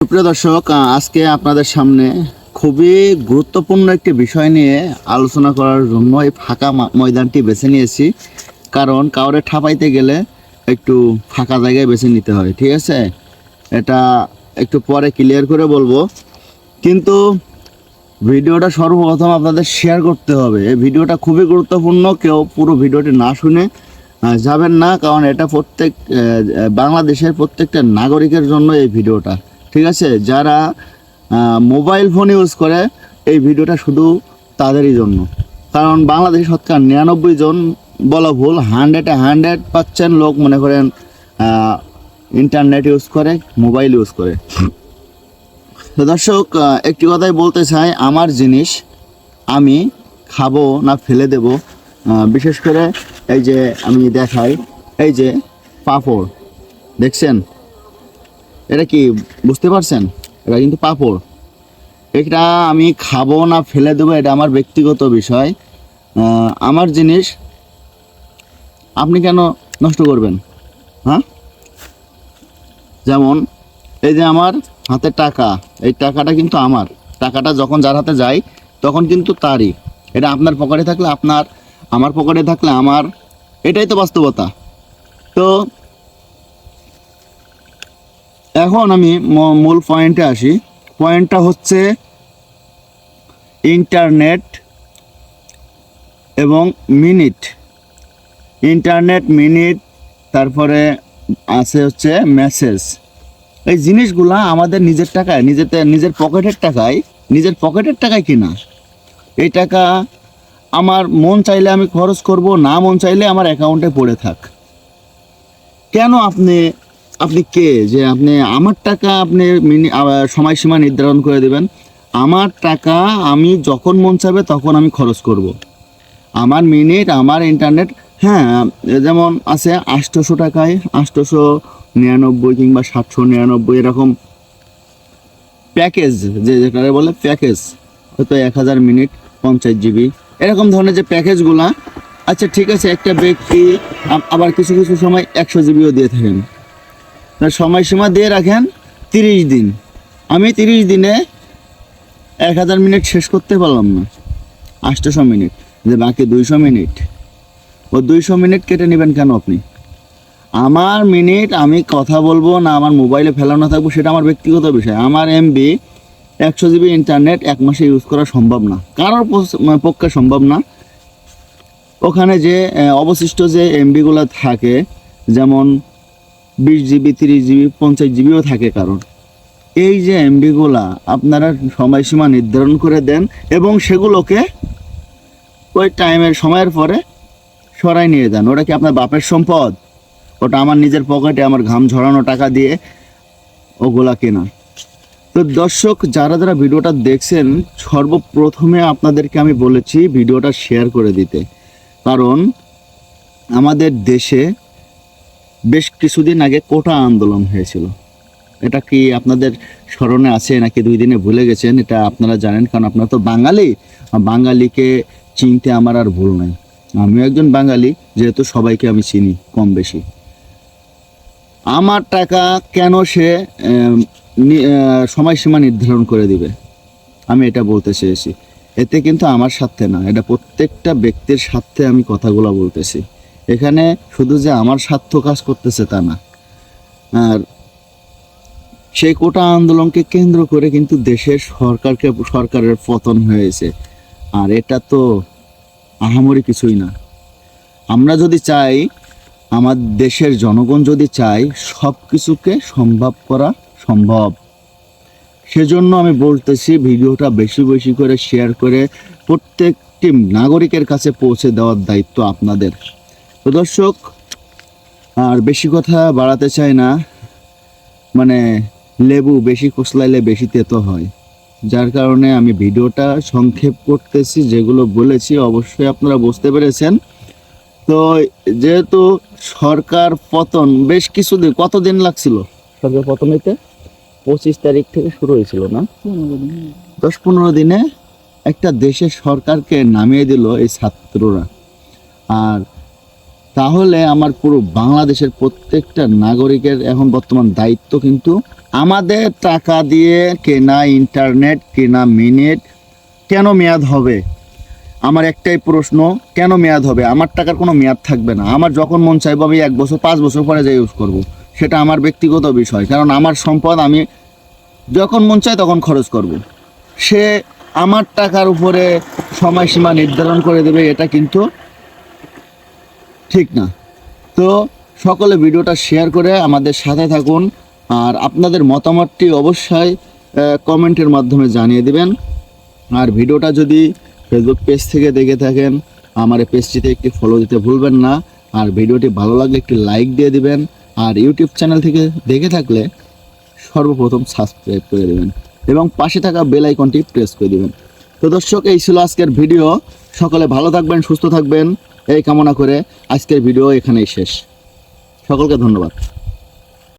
প্রিয় দর্শক, আজকে আপনাদের সামনে খুবই গুরুত্বপূর্ণ একটি বিষয় নিয়ে আলোচনা করার জন্য এই ফাঁকা ময়দানটি বেছে নিয়েছি। কারণ কাউরে ঠাপাইতে গেলে একটু ফাঁকা জায়গায় বেছে নিতে হয়, ঠিক আছে? এটা একটু পরে ক্লিয়ার করে বলবো, কিন্তু ভিডিওটা সর্বপ্রথম আপনাদের শেয়ার করতে হবে। এই ভিডিওটা খুবই গুরুত্বপূর্ণ, কেউ পুরো ভিডিওটি না শুনে যাবেন না, কারণ এটা বাংলাদেশের প্রত্যেকটা নাগরিকের জন্য এই ভিডিওটা, ঠিক আছে? যারা মোবাইল ফোন ইউজ করে এই ভিডিওটা শুধু তাদেরই জন্য। কারণ বাংলাদেশে শতকরা 99 জন বলা ভুল, 100% লোক মনে করেন ইন্টারনেট ইউজ করে, মোবাইল ইউজ করে। তো দর্শক, একটি কথাই বলতে চাই, আমার জিনিস আমি খাবো না ফেলে দেব। বিশেষ করে এই যে আমি দেখাই, এই যে পাঁপড় দেখছেন, এটা কি বুঝতে পারছেন? এটা কিন্তু পাঁপড়। এটা আমি খাবো না ফেলে দেবো, এটা আমার ব্যক্তিগত বিষয়। আমার জিনিস আপনি কেন নষ্ট করবেন? হ্যাঁ, যেমন এই যে আমার হাতে টাকা, এই টাকাটা কিন্তু আমার। টাকাটা যখন যার হাতে যায় তখন কিন্তু তারই। এটা আপনার পকেটে থাকলে আপনার, আমার পকেটে থাকলে আমার, এটাই তো বাস্তবতা। তো এখন আমি মূল পয়েন্টে আসি। পয়েন্টটা হচ্ছে ইন্টারনেট এবং মিনিট। ইন্টারনেট, মিনিট, তারপরে আছে হচ্ছে মেসেজ। এই জিনিসগুলা আমাদের নিজের টাকায়, নিজের পকেটের টাকায় কিনা। এই টাকা আমার মন চাইলে আমি খরচ করব, না মন চাইলে আমার অ্যাকাউন্টে পড়ে থাক। কেন আপনি কে যে আপনি আমার টাকা আপনি সময়সীমা নির্ধারণ করে দেবেন? আমার টাকা আমি যখন মন চাইবে তখন আমি খরচ করব। আমার মিনিট, আমার ইন্টারনেট, হ্যাঁ, যেমন আছে 800 টাকায় 899 কিংবা 799 এরকম প্যাকেজ, যেটা বলে প্যাকেজ, হয়তো 1000 মিনিট 50 জিবি, এরকম ধরনের যে প্যাকেজগুলা। আচ্ছা ঠিক আছে, একটা ব্যক্তি আবার কিছু কিছু সময় 100 জিবিও দিয়ে থাকেন। সময়সীমা দিয়ে রাখেন 30 দিন। আমি 30 দিনে 1000 মিনিট শেষ করতে পারলাম না, 800 মিনিট, যে বাকি 200 মিনিট, ও 200 মিনিট কেটে নেবেন কেন আপনি? আমার মিনিট আমি কথা বলবো না আমার মোবাইলে ফেলানো থাকবো, সেটা আমার ব্যক্তিগত বিষয়। আমার এমবি 100 জিবি ইন্টারনেট 1 মাসে ইউজ করা সম্ভব না, কারোর পক্ষে সম্ভব না। ওখানে যে অবশিষ্ট যে এমবিগুলো থাকে, যেমন 20 জিবি, 30 জিবি, 50 জিবিও থাকে। কারণ এই যে এমবিগুলা আপনারা সময়সীমা নির্ধারণ করে দেন এবং সেগুলোকে ওই সময়ের পরে সরাই নিয়ে যান। ওটা কি আপনার বাপের সম্পদ? ওটা আমার নিজের পকেটে আমার ঘাম ঝরানো টাকা দিয়ে ওগুলা কেনা। তো দর্শক, যারা যারা ভিডিওটা দেখছেন, সর্বপ্রথমে আপনাদেরকে আমি বলেছি ভিডিওটা শেয়ার করে দিতে। কারণ আমাদের দেশে বেশ কিছুদিন আগে কোটা আন্দোলন হয়েছিল। এটা কি আপনাদের স্মরণে আছে নাকি 2 দিনে ভুলে গেছেন? এটা আপনারা জানেন, কারণ আপনারা তো বাঙালি। বাঙালিকে চিনতে আমার আর ভুল নাই। আমিও একজন বাঙালি, যেহেতু সবাইকে আমি চিনি কম বেশি। আমার টাকা কেন সে সময়সীমা নির্ধারণ করে দিবে? আমি এটা বলতে চেয়েছি। এতে কিন্তু আমার স্বার্থে না, এটা প্রত্যেকটা ব্যক্তির স্বার্থে আমি কথাগুলো বলতেছি। এখানে শুধু যে আমার স্বার্থ কাজ করতেছে তা না। আর সেই কোটা আন্দোলনকে কেন্দ্র করে কিন্তু দেশের সরকারের পতন হয়েছে। আর এটা তো আহামরি কিছুই না। আমরা যদি চাই, আমার দেশের জনগণ যদি চাই, সব কিছুকে সম্ভব করা সম্ভব। সেজন্য আমি বলতেছি ভিডিওটা বেশি বেশি করে শেয়ার করে প্রত্যেকটি নাগরিকের কাছে পৌঁছে দেওয়ার দায়িত্ব আপনাদের। তো দর্শক, আর বেশি কথা বাড়াতে চাই না, মানে লেবু বেশি কচলাইলে বেশি তেতো হয়, যার কারণে আমি ভিডিওটা সংক্ষেপ করতেছি। যেগুলো বলেছি অবশ্যই আপনারা বুঝতে পেরেছেন। তো যেহেতু সরকার পতন বেশ কিছুদিন, কতদিন লাগছিল সরকার পতন হইতে? 25 তারিখ থেকে শুরু হয়েছিল না? 10-15 দিনে একটা দেশের সরকারকে নামিয়ে দিল এই ছাত্ররা। আর তাহলে আমার পুরো বাংলাদেশের প্রত্যেকটা নাগরিকের এখন বর্তমান দায়িত্ব কিন্তু আমাদের টাকা দিয়ে কেনা ইন্টারনেট, কেনা মিনিট কেন মেয়াদ হবে? আমার একটাই প্রশ্ন, কেন মেয়াদ হবে? আমার টাকার কোনো মেয়াদ থাকবে না। আমার যখন মন চাইবো আমি 1 বছর 5 বছর পরে যাই ইউজ করব। সেটা আমার ব্যক্তিগত বিষয়, কারণ আমার সম্পদ আমি যখন মন চায় তখন খরচ করব। সে আমার টাকার উপরে সময়সীমা নির্ধারণ করে দেবে, এটা কিন্তু ঠিক না। তো সকলে ভিডিওটা শেয়ার করে আমাদের সাথে থাকুন, আর আপনাদের মতামতটি অবশ্যই কমেন্টের মাধ্যমে জানিয়ে দিবেন। আর ভিডিওটা যদি ফেসবুক পেজ থেকে দেখে থাকেন, আমার এই পেজটিতে একটি ফলো দিতে ভুলবেন না। আর ভিডিওটি ভালো লাগলে একটি লাইক দিয়ে দিবেন। আর ইউটিউব চ্যানেল থেকে দেখে থাকলে সর্বপ্রথম সাবস্ক্রাইব করে দেবেন এবং পাশে থাকা বেল আইকনটি প্রেস করে দেবেন। তো দর্শক, এই ছিল আজকের ভিডিও। সকলে ভালো থাকবেন, সুস্থ থাকবেন এই কামনা করে আজকের ভিডিও এখানেই শেষ। সকলকে ধন্যবাদ।